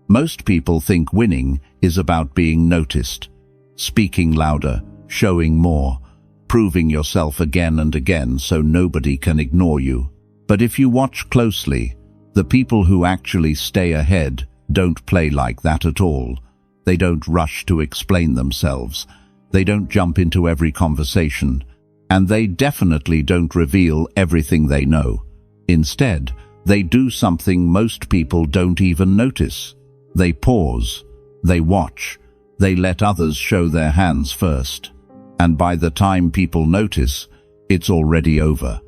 Most people think winning is about being noticed, speaking louder, showing more, proving yourself again and again so nobody can ignore you. But if you watch closely, the people who actually stay ahead don't play like that at all. They don't rush to explain themselves. They don't jump into every conversation. And they definitely don't reveal everything they know. Instead, they do something most people don't even notice. They pause. They watch. They let others show their hands first. And by the time people notice, it's already over.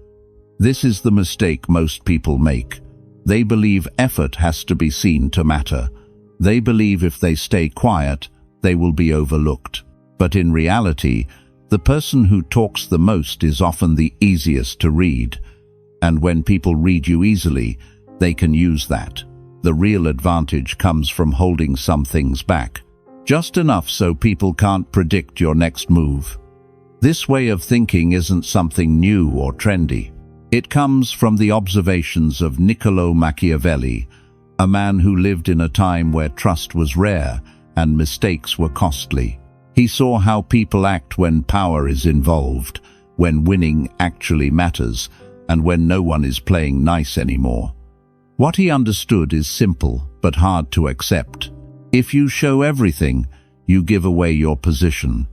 This is the mistake most people make. They believe effort has to be seen to matter. They believe if they stay quiet, they will be overlooked. But in reality, the person who talks the most is often the easiest to read. And when people read you easily, they can use that. The real advantage comes from holding some things back, just enough so people can't predict your next move. This way of thinking isn't something new or trendy. It comes from the observations of Niccolò Machiavelli, a man who lived in a time where trust was rare and mistakes were costly. He saw how people act when power is involved, when winning actually matters, and when no one is playing nice anymore. What he understood is simple but hard to accept. If you show everything, you give away your position.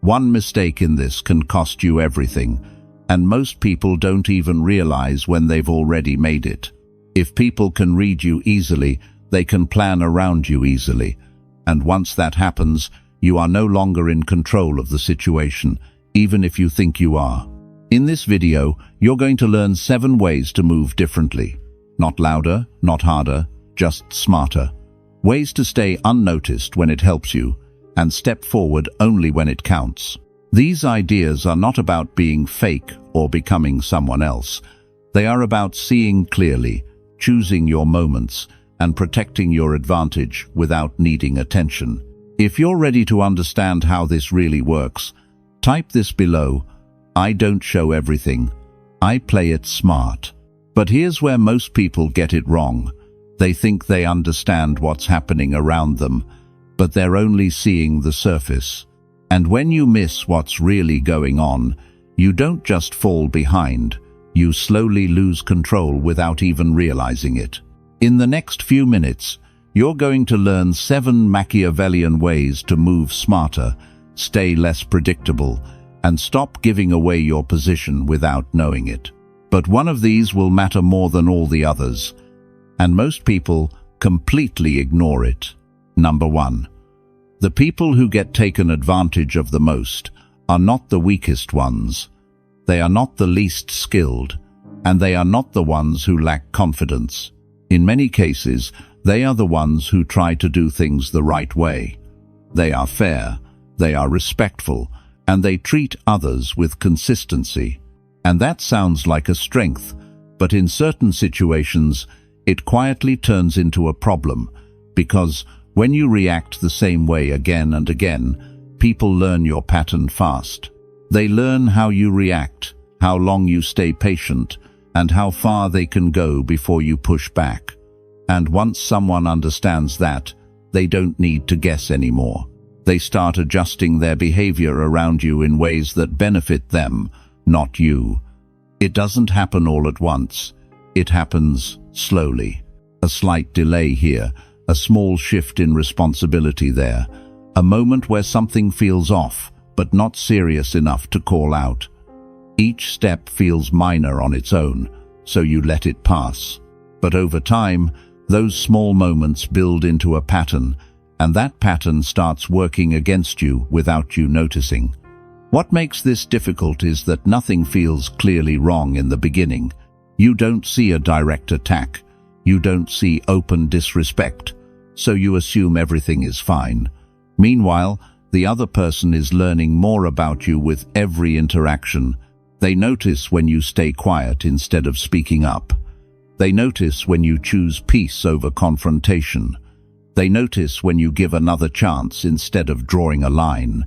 One mistake in this can cost you everything, and most people don't even realize when they've already made it. If people can read you easily, they can plan around you easily. And once that happens, you are no longer in control of the situation, even if you think you are. In this video, you're going to learn 7 ways to move differently. Not louder, not harder, just smarter. Ways to stay unnoticed when it helps you, and step forward only when it counts. These ideas are not about being fake or becoming someone else. They are about seeing clearly, choosing your moments, and protecting your advantage without needing attention. If you're ready to understand how this really works, type this below: I don't show everything. I play it smart. But here's where most people get it wrong. They think they understand what's happening around them, but they're only seeing the surface. And when you miss what's really going on, you don't just fall behind, you slowly lose control without even realizing it. In the next few minutes, you're going to learn 7 Machiavellian ways to move smarter, stay less predictable, and stop giving away your position without knowing it. But one of these will matter more than all the others, and most people completely ignore it. Number 1. The people who get taken advantage of the most are not the weakest ones. They are not the least skilled, and they are not the ones who lack confidence. In many cases, they are the ones who try to do things the right way. They are fair, they are respectful, and they treat others with consistency. And that sounds like a strength, but in certain situations, it quietly turns into a problem, because when you react the same way again and again, people learn your pattern fast. They learn how you react, how long you stay patient, and how far they can go before you push back. And once someone understands that, they don't need to guess anymore. They start adjusting their behavior around you in ways that benefit them, not you. It doesn't happen all at once. It happens slowly. A slight delay here, a small shift in responsibility there, a moment where something feels off, but not serious enough to call out. Each step feels minor on its own, so you let it pass. But over time, those small moments build into a pattern, and that pattern starts working against you without you noticing. What makes this difficult is that nothing feels clearly wrong in the beginning. You don't see a direct attack. You don't see open disrespect, so you assume everything is fine. Meanwhile, the other person is learning more about you with every interaction. They notice when you stay quiet instead of speaking up. They notice when you choose peace over confrontation. They notice when you give another chance instead of drawing a line.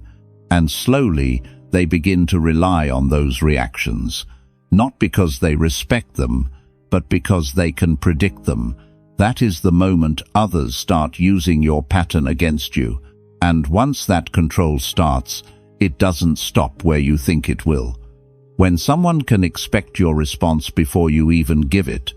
And slowly, they begin to rely on those reactions, not because they respect them, but because they can predict them, That is the moment others start using your pattern against you. And once that control starts, it doesn't stop where you think it will. When someone can expect your response before you even give it,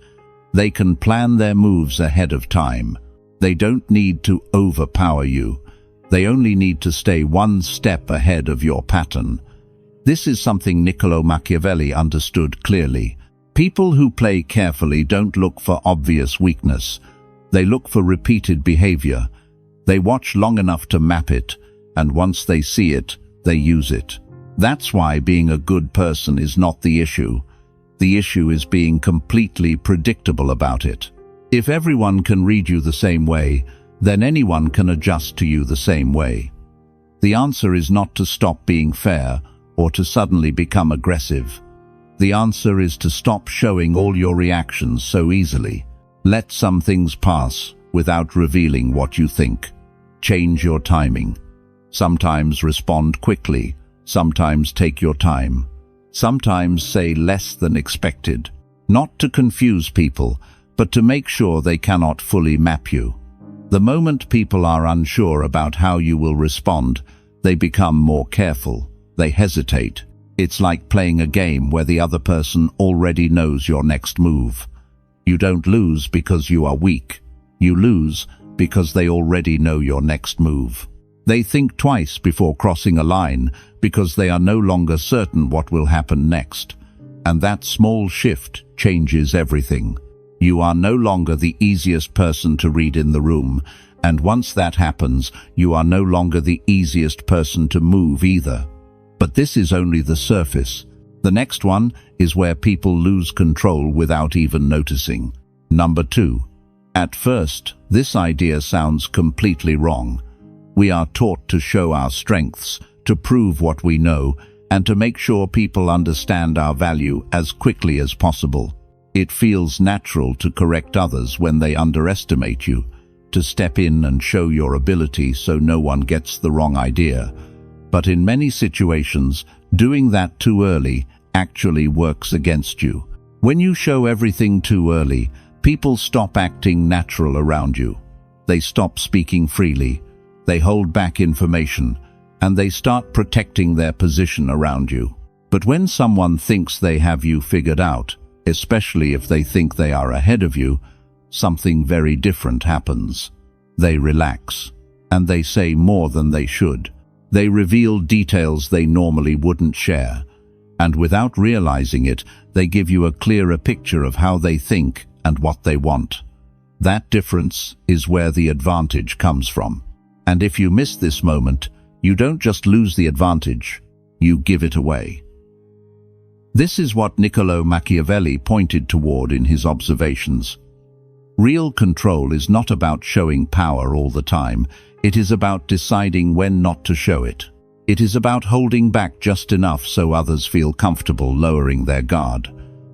they can plan their moves ahead of time. They don't need to overpower you. They only need to stay one step ahead of your pattern. This is something Niccolò Machiavelli understood clearly. People who play carefully don't look for obvious weakness. They look for repeated behavior. They watch long enough to map it, and once they see it, they use it. That's why being a good person is not the issue. The issue is being completely predictable about it. If everyone can read you the same way, then anyone can adjust to you the same way. The answer is not to stop being fair or to suddenly become aggressive. The answer is to stop showing all your reactions so easily. Let some things pass without revealing what you think. Change your timing. Sometimes respond quickly. Sometimes take your time. Sometimes say less than expected. Not to confuse people, but to make sure they cannot fully map you. The moment people are unsure about how you will respond, they become more careful. They hesitate. It's like playing a game where the other person already knows your next move. You don't lose because you are weak. You lose because they already know your next move. They think twice before crossing a line because they are no longer certain what will happen next. And that small shift changes everything. You are no longer the easiest person to read in the room, and once that happens, you are no longer the easiest person to move either. But this is only the surface. The next one is where people lose control without even noticing. Number 2. At first, this idea sounds completely wrong. We are taught to show our strengths, to prove what we know, and to make sure people understand our value as quickly as possible. It feels natural to correct others when they underestimate you, to step in and show your ability so no one gets the wrong idea. But in many situations, doing that too early actually works against you. When you show everything too early, people stop acting natural around you. They stop speaking freely, they hold back information, and they start protecting their position around you. But when someone thinks they have you figured out, especially if they think they are ahead of you, something very different happens. They relax, and they say more than they should. They reveal details they normally wouldn't share, and without realizing it, they give you a clearer picture of how they think and what they want. That difference is where the advantage comes from. And if you miss this moment, you don't just lose the advantage, you give it away. This is what Niccolò Machiavelli pointed toward in his observations. Real control is not about showing power all the time. It is about deciding when not to show it. It is about holding back just enough so others feel comfortable lowering their guard.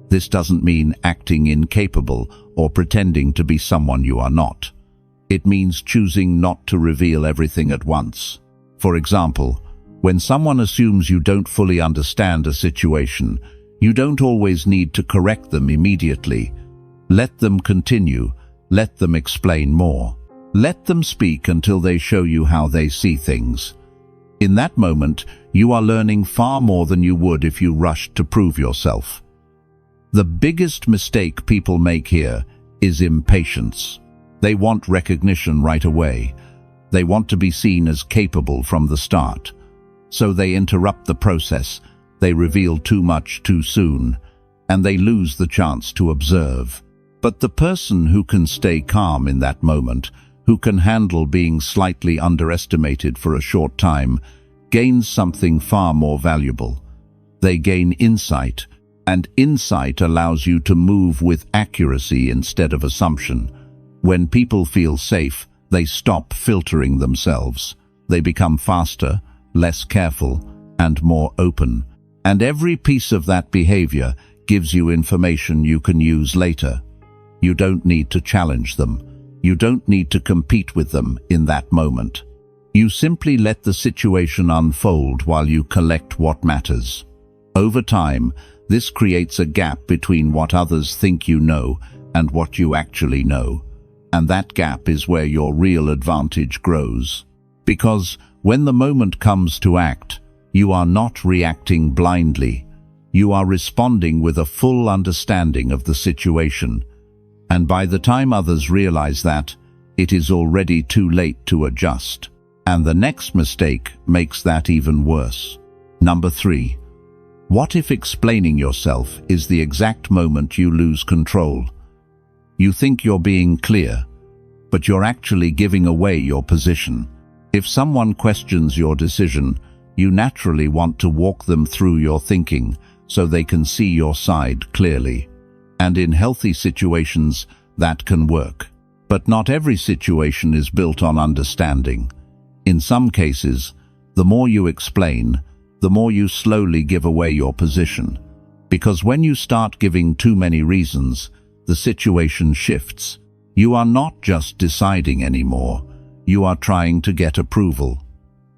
This doesn't mean acting incapable or pretending to be someone you are not. It means choosing not to reveal everything at once. For example, when someone assumes you don't fully understand a situation, you don't always need to correct them immediately. Let them continue. Let them explain more. Let them speak until they show you how they see things. In that moment, you are learning far more than you would if you rushed to prove yourself. The biggest mistake people make here is impatience. They want recognition right away. They want to be seen as capable from the start. So they interrupt the process. They reveal too much too soon, and they lose the chance to observe. But the person who can stay calm in that moment, who can handle being slightly underestimated for a short time, gains something far more valuable. They gain insight, and insight allows you to move with accuracy instead of assumption. When people feel safe, they stop filtering themselves. They become faster, less careful, and more open. And every piece of that behavior gives you information you can use later. You don't need to challenge them. You don't need to compete with them in that moment. You simply let the situation unfold while you collect what matters. Over time, this creates a gap between what others think you know and what you actually know. And that gap is where your real advantage grows. Because when the moment comes to act, you are not reacting blindly. You are responding with a full understanding of the situation. And by the time others realize that, it is already too late to adjust. And the next mistake makes that even worse. Number 3. What if explaining yourself is the exact moment you lose control? You think you're being clear, but you're actually giving away your position. If someone questions your decision, you naturally want to walk them through your thinking so they can see your side clearly. And in healthy situations, that can work. But not every situation is built on understanding. In some cases, the more you explain, the more you slowly give away your position. Because when you start giving too many reasons, the situation shifts. You are not just deciding anymore, you are trying to get approval.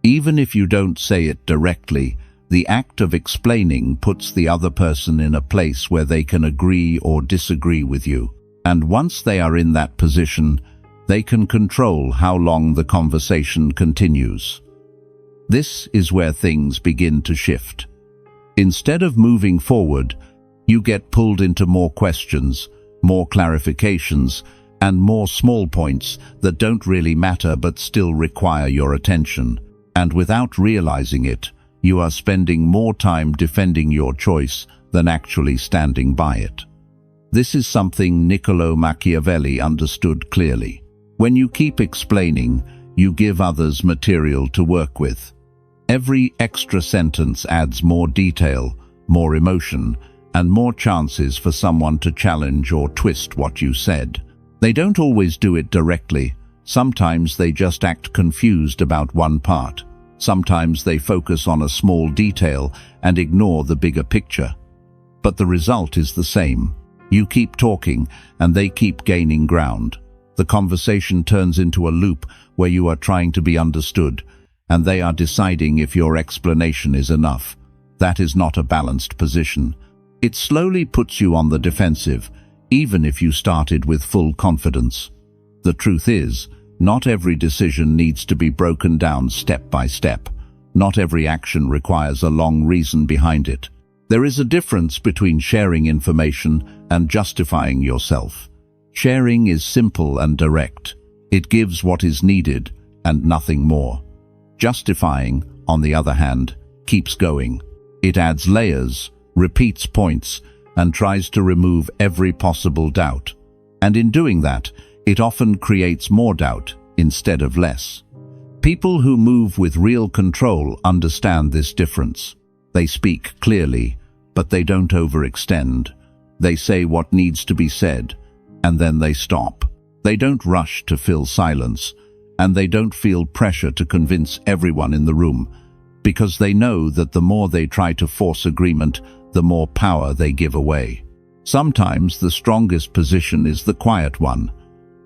Even if you don't say it directly, the act of explaining puts the other person in a place where they can agree or disagree with you. And once they are in that position, they can control how long the conversation continues. This is where things begin to shift. Instead of moving forward, you get pulled into more questions, more clarifications, and more small points that don't really matter but still require your attention. And without realizing it, you are spending more time defending your choice than actually standing by it. This is something Niccolò Machiavelli understood clearly. When you keep explaining, you give others material to work with. Every extra sentence adds more detail, more emotion, and more chances for someone to challenge or twist what you said. They don't always do it directly. Sometimes they just act confused about one part. Sometimes they focus on a small detail and ignore the bigger picture. But the result is the same. You keep talking, and they keep gaining ground. The conversation turns into a loop where you are trying to be understood, and they are deciding if your explanation is enough. That is not a balanced position. It slowly puts you on the defensive, even if you started with full confidence. The truth is, not every decision needs to be broken down step by step. Not every action requires a long reason behind it. There is a difference between sharing information and justifying yourself. Sharing is simple and direct. It gives what is needed and nothing more. Justifying, on the other hand, keeps going. It adds layers, repeats points, and tries to remove every possible doubt. And in doing that, it often creates more doubt instead of less. People who move with real control understand this difference. They speak clearly, but they don't overextend. They say what needs to be said, and then they stop. They don't rush to fill silence, and they don't feel pressure to convince everyone in the room, because they know that the more they try to force agreement, the more power they give away. Sometimes the strongest position is the quiet one,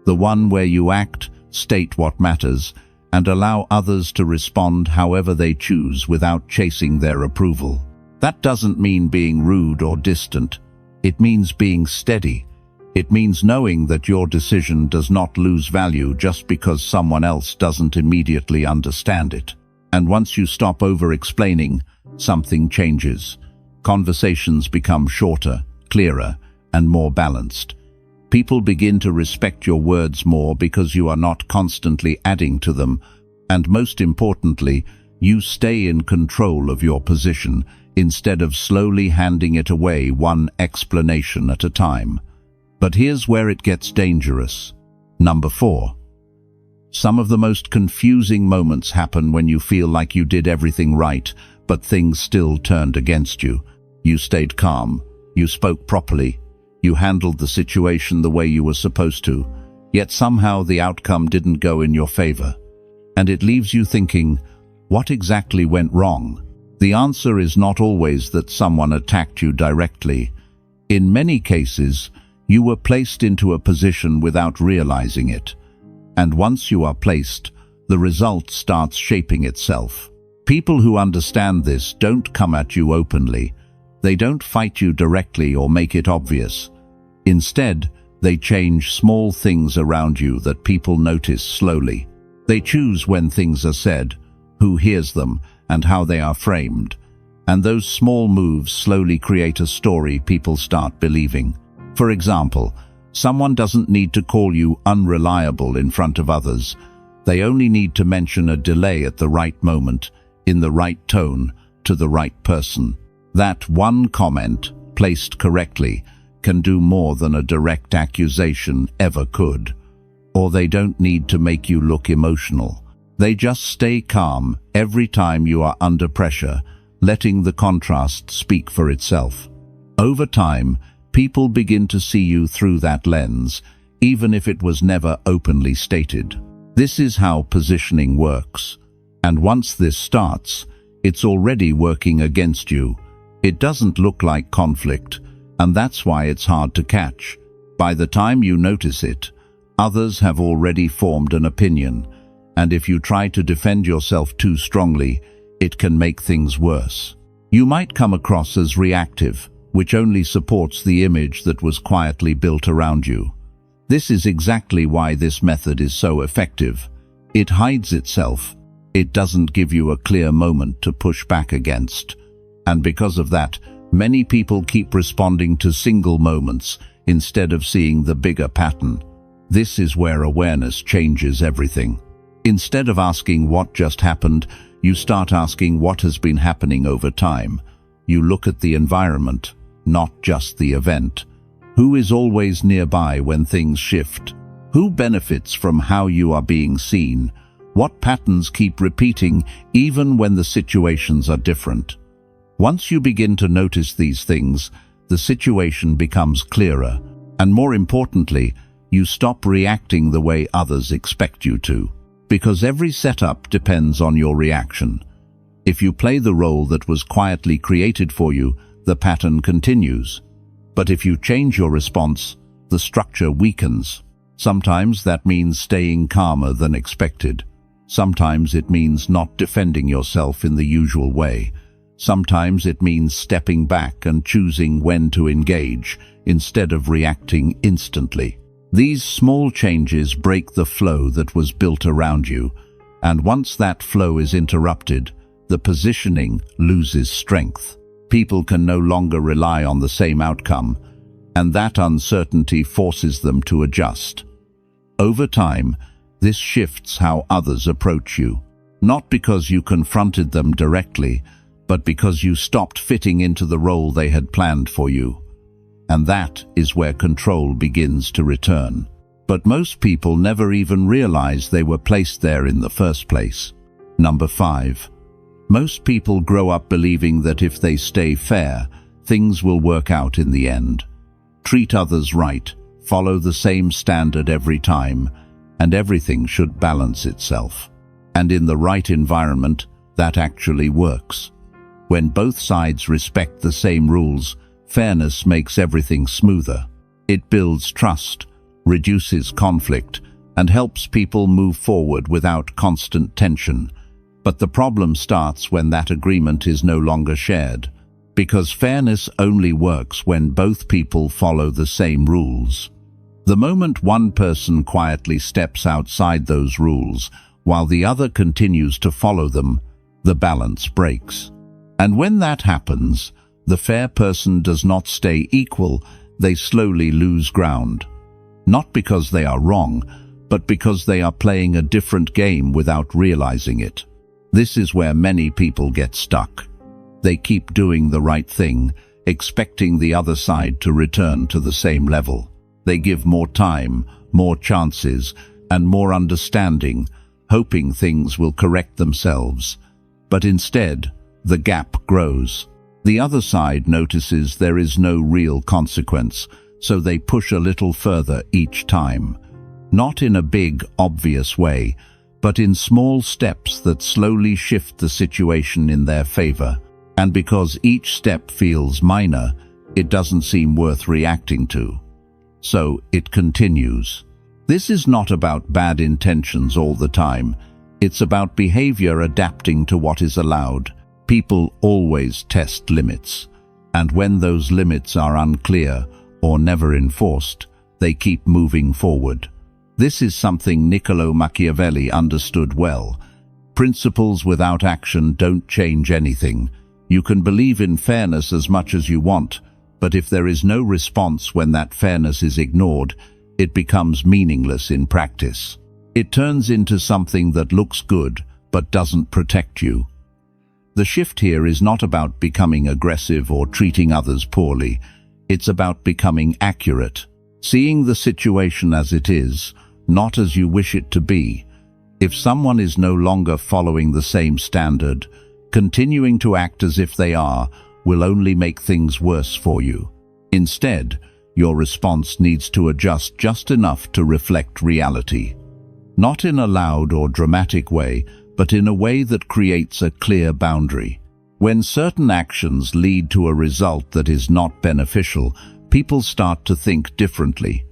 the one where you act, state what matters, and allow others to respond however they choose without chasing their approval. That doesn't mean being rude or distant. It means being steady. It means knowing that your decision does not lose value just because someone else doesn't immediately understand it. And once you stop over-explaining, something changes. Conversations become shorter, clearer, and more balanced. People begin to respect your words more because you are not constantly adding to them, and most importantly, you stay in control of your position instead of slowly handing it away one explanation at a time. But here's where it gets dangerous. Number 4. Some of the most confusing moments happen when you feel like you did everything right, but things still turned against you. You stayed calm, you spoke properly, you handled the situation the way you were supposed to, yet somehow the outcome didn't go in your favor. And it leaves you thinking, what exactly went wrong? The answer is not always that someone attacked you directly. In many cases, you were placed into a position without realizing it. And once you are placed, the result starts shaping itself. People who understand this don't come at you openly. They don't fight you directly or make it obvious. Instead, They change small things around you that people notice slowly. They choose when things are said, who hears them, and how they are framed. And those small moves slowly create a story people start believing. For example, someone doesn't need to call you unreliable in front of others. They only need to mention a delay at the right moment, in the right tone, to the right person. That one comment, placed correctly, can do more than a direct accusation ever could. Or they don't need to make you look emotional. They just stay calm every time you are under pressure, letting the contrast speak for itself. Over time, people begin to see you through that lens, even if it was never openly stated. This is how positioning works. And once this starts, it's already working against you. It doesn't look like conflict, and that's why it's hard to catch. By the time you notice it, others have already formed an opinion, and if you try to defend yourself too strongly, it can make things worse. You might come across as reactive, which only supports the image that was quietly built around you. This is exactly why this method is so effective. It hides itself. It doesn't give you a clear moment to push back against. And because of that, many people keep responding to single moments instead of seeing the bigger pattern. This is where awareness changes everything. Instead of asking what just happened, you start asking what has been happening over time. You look at the environment, not just the event. Who is always nearby when things shift? Who benefits from how you are being seen? What patterns keep repeating even when the situations are different? Once you begin to notice these things, the situation becomes clearer, and more importantly, you stop reacting the way others expect you to. Because every setup depends on your reaction. If you play the role that was quietly created for you, the pattern continues. But if you change your response, the structure weakens. Sometimes that means staying calmer than expected. Sometimes it means not defending yourself in the usual way. Sometimes it means stepping back and choosing when to engage, instead of reacting instantly. These small changes break the flow that was built around you, and once that flow is interrupted, the positioning loses strength. People can no longer rely on the same outcome, and that uncertainty forces them to adjust. Over time, this shifts how others approach you, not because you confronted them directly, but because you stopped fitting into the role they had planned for you. And that is where control begins to return. But most people never even realize they were placed there in the first place. Number 5. Most people grow up believing that if they stay fair, things will work out in the end. Treat others right, follow the same standard every time, and everything should balance itself. And in the right environment, that actually works. When both sides respect the same rules, fairness makes everything smoother. It builds trust, reduces conflict, and helps people move forward without constant tension. But the problem starts when that agreement is no longer shared, because fairness only works when both people follow the same rules. The moment one person quietly steps outside those rules, while the other continues to follow them, the balance breaks. And when that happens, the fair person does not stay equal, they slowly lose ground. Not because they are wrong, but because they are playing a different game without realizing it. This is where many people get stuck. They keep doing the right thing, expecting the other side to return to the same level. They give more time, more chances, and more understanding, hoping things will correct themselves. But instead, the gap grows. The other side notices there is no real consequence, so they push a little further each time. Not in a big, obvious way, but in small steps that slowly shift the situation in their favor. And because each step feels minor, it doesn't seem worth reacting to. So it continues. This is not about bad intentions all the time. It's about behavior adapting to what is allowed. People always test limits, and when those limits are unclear or never enforced, they keep moving forward. This is something Niccolò Machiavelli understood well. Principles without action don't change anything. You can believe in fairness as much as you want, but if there is no response when that fairness is ignored, it becomes meaningless in practice. It turns into something that looks good, but doesn't protect you. The shift here is not about becoming aggressive or treating others poorly. It's about becoming accurate, seeing the situation as it is, not as you wish it to be. If someone is no longer following the same standard, continuing to act as if they are will only make things worse for you. Instead, your response needs to adjust just enough to reflect reality. Not in a loud or dramatic way, but in a way that creates a clear boundary. When certain actions lead to a result that is not beneficial, people start to think differently.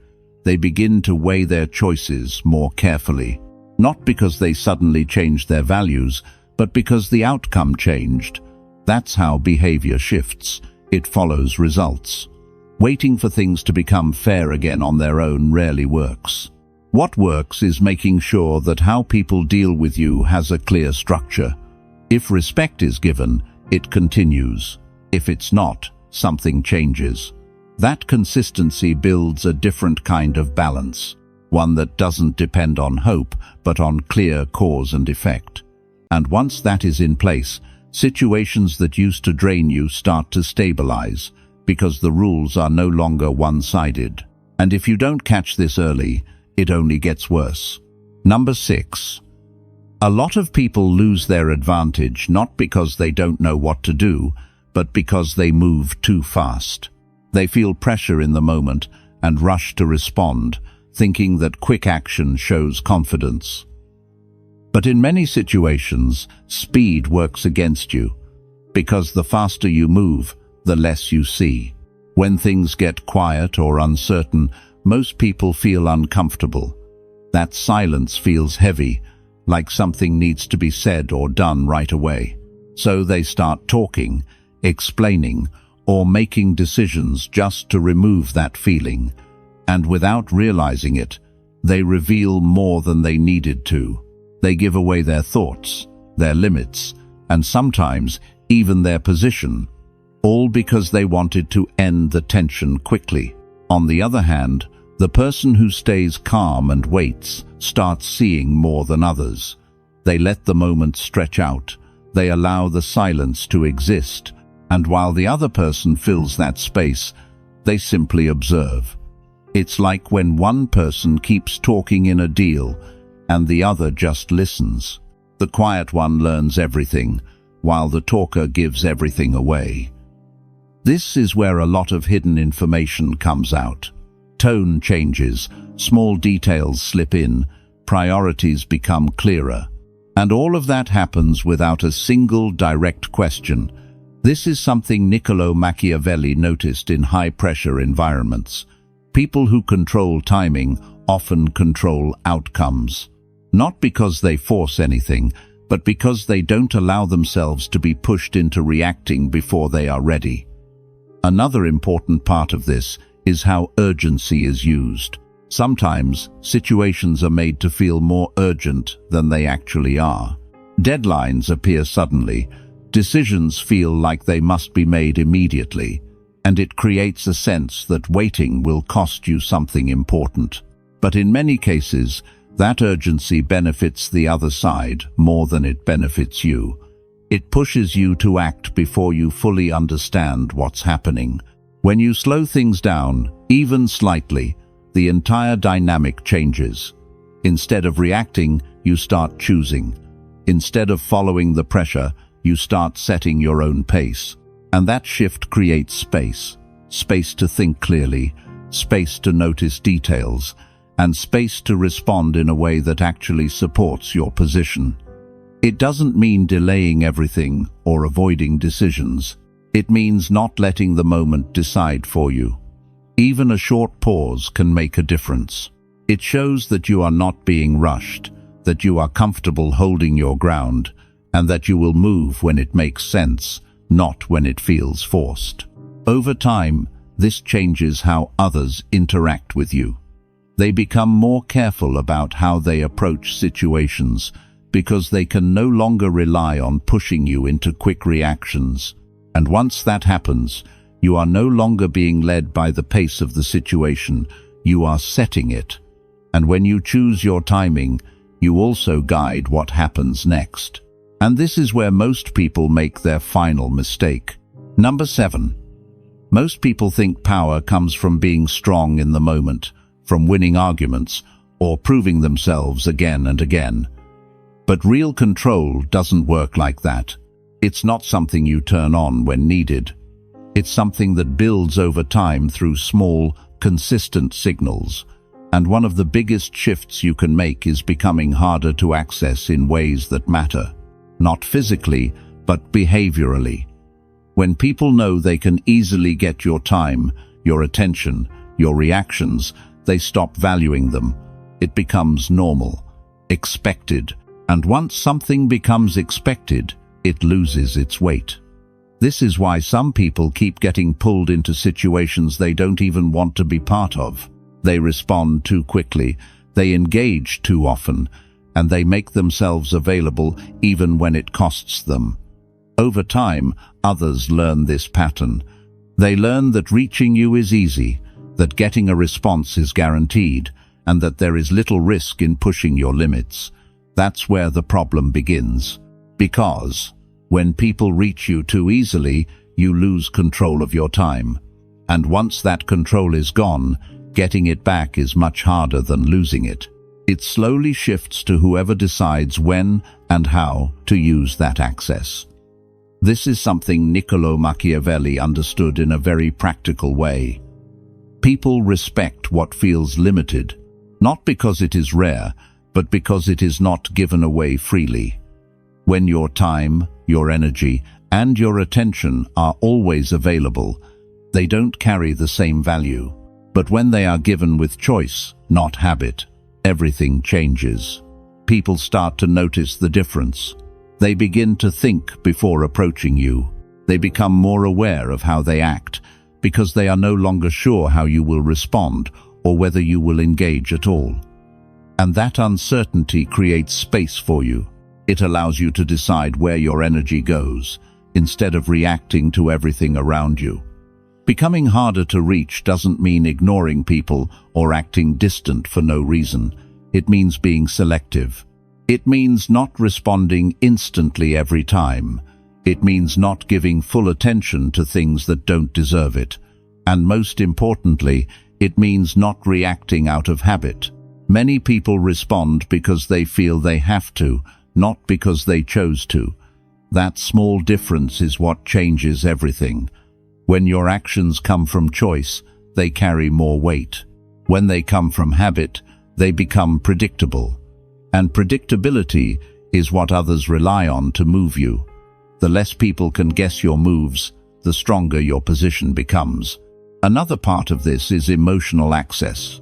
They begin to weigh their choices more carefully, not because they suddenly changed their values, but because the outcome changed. That's how behavior shifts. It follows results. Waiting for things to become fair again on their own rarely works. What works is making sure that how people deal with you has a clear structure. If respect is given, it continues. If it's not, something changes. That consistency builds a different kind of balance, one that doesn't depend on hope, but on clear cause and effect. And once that is in place, situations that used to drain you start to stabilize, because the rules are no longer one-sided. And if you don't catch this early, it only gets worse. Number 6. A lot of people lose their advantage not because they don't know what to do, but because they move too fast. They feel pressure in the moment and rush to respond, thinking that quick action shows confidence. But in many situations, speed works against you, because the faster you move, the less you see. When things get quiet or uncertain, most people feel uncomfortable. That silence feels heavy, like something needs to be said or done right away. So they start talking, explaining, or making decisions just to remove that feeling. And without realizing it, they reveal more than they needed to. They give away their thoughts, their limits, and sometimes even their position, all because they wanted to end the tension quickly. On the other hand, the person who stays calm and waits starts seeing more than others. They let the moment stretch out. They allow the silence to exist. And while the other person fills that space, they simply observe. It's like when one person keeps talking in a deal and the other just listens. The quiet one learns everything, while the talker gives everything away. This is where a lot of hidden information comes out. Tone changes, small details slip in, priorities become clearer. And all of that happens without a single direct question. This is something Niccolò Machiavelli noticed in high-pressure environments. People who control timing often control outcomes. Not because they force anything, but because they don't allow themselves to be pushed into reacting before they are ready. Another important part of this is how urgency is used. Sometimes, situations are made to feel more urgent than they actually are. Deadlines appear suddenly. Decisions feel like they must be made immediately, and it creates a sense that waiting will cost you something important. But in many cases, that urgency benefits the other side more than it benefits you. It pushes you to act before you fully understand what's happening. When you slow things down, even slightly, the entire dynamic changes. Instead of reacting, you start choosing. Instead of following the pressure, you start setting your own pace. And that shift creates space. Space to think clearly, space to notice details, and space to respond in a way that actually supports your position. It doesn't mean delaying everything or avoiding decisions. It means not letting the moment decide for you. Even a short pause can make a difference. It shows that you are not being rushed, that you are comfortable holding your ground, and that you will move when it makes sense, not when it feels forced. Over time, this changes how others interact with you. They become more careful about how they approach situations because they can no longer rely on pushing you into quick reactions. And once that happens, you are no longer being led by the pace of the situation, you are setting it. And when you choose your timing, you also guide what happens next. And this is where most people make their final mistake. Number 7. Most people think power comes from being strong in the moment, from winning arguments, or proving themselves again and again. But real control doesn't work like that. It's not something you turn on when needed. It's something that builds over time through small, consistent signals. And one of the biggest shifts you can make is becoming harder to access in ways that matter. Not physically, but behaviorally. When people know they can easily get your time, your attention, your reactions, they stop valuing them. It becomes normal, expected, and once something becomes expected, it loses its weight. This is why some people keep getting pulled into situations they don't even want to be part of. They respond too quickly, they engage too often, and they make themselves available even when it costs them. Over time, others learn this pattern. They learn that reaching you is easy, that getting a response is guaranteed, and that there is little risk in pushing your limits. That's where the problem begins. Because when people reach you too easily, you lose control of your time. And once that control is gone, getting it back is much harder than losing it. It slowly shifts to whoever decides when and how to use that access. This is something Niccolò Machiavelli understood in a very practical way. People respect what feels limited, not because it is rare, but because it is not given away freely. When your time, your energy, and your attention are always available, they don't carry the same value. But when they are given with choice, not habit, everything changes. People start to notice the difference. They begin to think before approaching you. They become more aware of how they act, because they are no longer sure how you will respond or whether you will engage at all. And that uncertainty creates space for you. It allows you to decide where your energy goes, instead of reacting to everything around you. Becoming harder to reach doesn't mean ignoring people or acting distant for no reason. It means being selective. It means not responding instantly every time. It means not giving full attention to things that don't deserve it. And most importantly, it means not reacting out of habit. Many people respond because they feel they have to, not because they chose to. That small difference is what changes everything. When your actions come from choice, they carry more weight. When they come from habit, they become predictable. And predictability is what others rely on to move you. The less people can guess your moves, the stronger your position becomes. Another part of this is emotional access.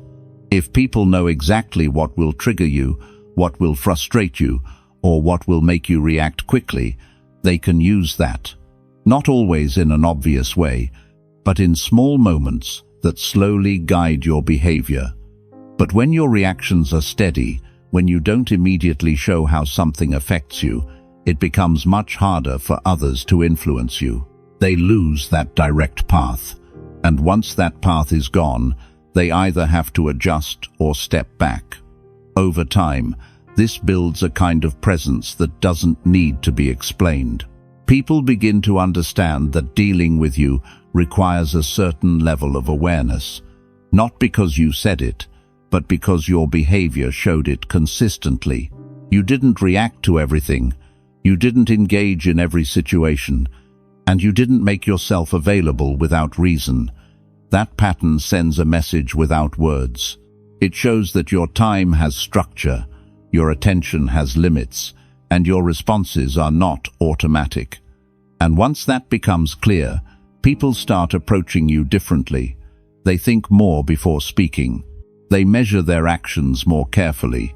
If people know exactly what will trigger you, what will frustrate you, or what will make you react quickly, they can use that. Not always in an obvious way, but in small moments that slowly guide your behavior. But when your reactions are steady, when you don't immediately show how something affects you, it becomes much harder for others to influence you. They lose that direct path, and once that path is gone, they either have to adjust or step back. Over time, this builds a kind of presence that doesn't need to be explained. People begin to understand that dealing with you requires a certain level of awareness, not because you said it, but because your behavior showed it consistently. You didn't react to everything, you didn't engage in every situation, and you didn't make yourself available without reason. That pattern sends a message without words. It shows that your time has structure, your attention has limits, and your responses are not automatic. And once that becomes clear, people start approaching you differently. They think more before speaking. They measure their actions more carefully,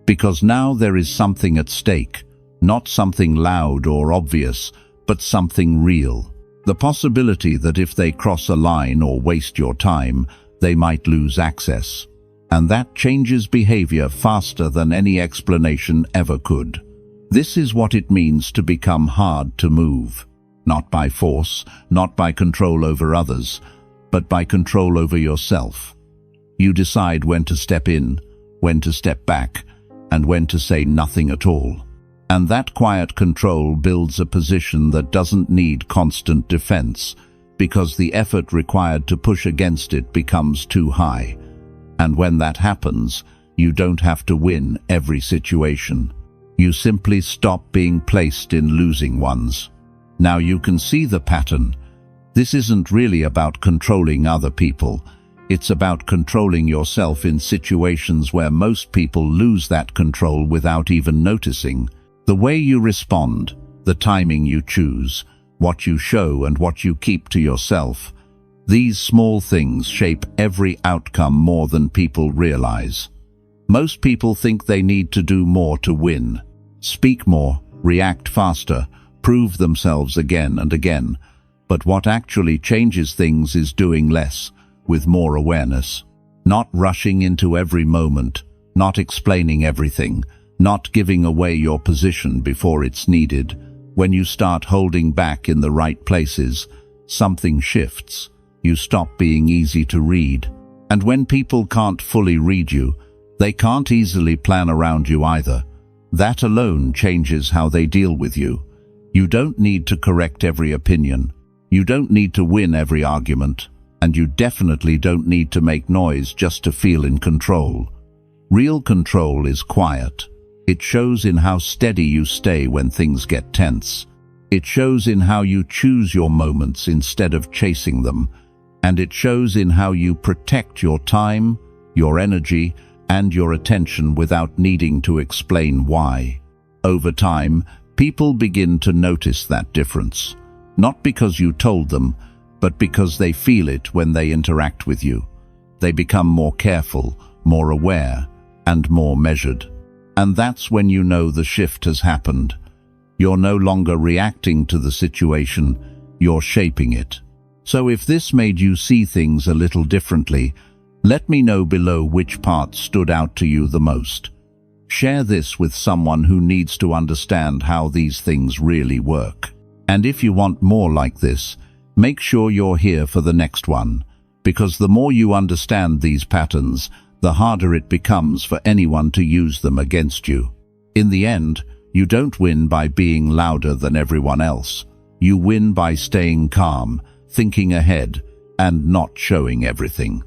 because now there is something at stake, not something loud or obvious, but something real. The possibility that if they cross a line or waste your time, they might lose access. And that changes behavior faster than any explanation ever could. This is what it means to become hard to move. Not by force, not by control over others, but by control over yourself. You decide when to step in, when to step back, and when to say nothing at all. And that quiet control builds a position that doesn't need constant defense, because the effort required to push against it becomes too high. And when that happens, you don't have to win every situation. You simply stop being placed in losing ones. Now you can see the pattern. This isn't really about controlling other people. It's about controlling yourself in situations where most people lose that control without even noticing. The way you respond, the timing you choose, what you show and what you keep to yourself, these small things shape every outcome more than people realize. Most people think they need to do more to win. Speak more, react faster, prove themselves again and again. But what actually changes things is doing less, with more awareness. Not rushing into every moment, not explaining everything, not giving away your position before it's needed. When you start holding back in the right places, something shifts. You stop being easy to read. And when people can't fully read you, they can't easily plan around you either. That alone changes how they deal with you. You don't need to correct every opinion. You don't need to win every argument. And you definitely don't need to make noise just to feel in control. Real control is quiet. It shows in how steady you stay when things get tense. It shows in how you choose your moments instead of chasing them. And it shows in how you protect your time, your energy, and your attention without needing to explain why. Over time, people begin to notice that difference. Not because you told them, but because they feel it when they interact with you. They become more careful, more aware, and more measured. And that's when you know the shift has happened. You're no longer reacting to the situation, you're shaping it. So if this made you see things a little differently, let me know below which part stood out to you the most. Share this with someone who needs to understand how these things really work. And if you want more like this, make sure you're here for the next one, because the more you understand these patterns, the harder it becomes for anyone to use them against you. In the end, you don't win by being louder than everyone else. You win by staying calm, thinking ahead, and not showing everything.